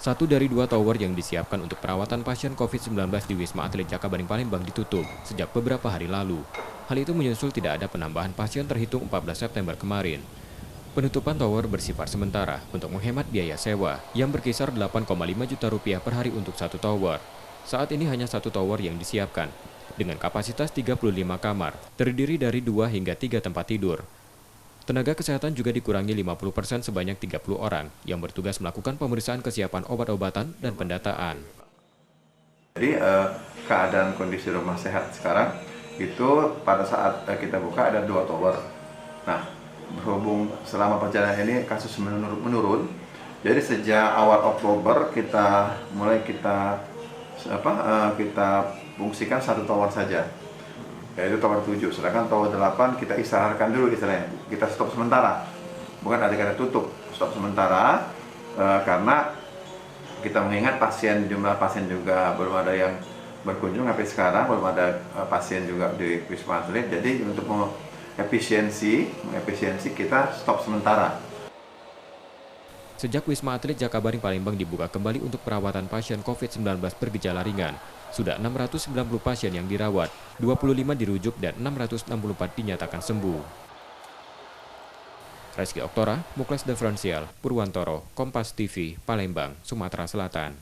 Satu dari dua tower yang disiapkan untuk perawatan pasien COVID-19 di Wisma Atlet Jakabaring Palembang ditutup sejak beberapa hari lalu. Hal itu menyusul tidak ada penambahan pasien terhitung 14 September kemarin. Penutupan tower bersifat sementara untuk menghemat biaya sewa yang berkisar 8,5 juta rupiah per hari untuk satu tower. Saat ini hanya satu tower yang disiapkan, dengan kapasitas 35 kamar, terdiri dari 2 hingga 3 tempat tidur. Tenaga kesehatan juga dikurangi 50% sebanyak 30 orang yang bertugas melakukan pemeriksaan kesiapan obat-obatan dan pendataan. Jadi keadaan kondisi rumah sehat sekarang itu pada saat kita buka ada 2 tower. Nah, berhubung selama perjalanan ini kasus menurun, jadi sejak awal Oktober kita fungsikan satu tower saja, yaitu tower 7, sedangkan tower 8 kita istirahatkan dulu istilahnya, kita stop sementara, bukan ada kata tutup, stop sementara karena kita mengingat jumlah pasien juga belum ada yang berkunjung sampai sekarang, belum ada pasien juga di Wisma Atlet, jadi untuk efisiensi kita stop sementara. Sejak Wisma Atlet Jakabaring Palembang dibuka kembali untuk perawatan pasien COVID-19 bergejala ringan, sudah 690 pasien yang dirawat, 25 dirujuk dan 664 dinyatakan sembuh. Reski Oktora, Muklas Differential, Purwantoro, Kompas TV, Palembang, Sumatera Selatan.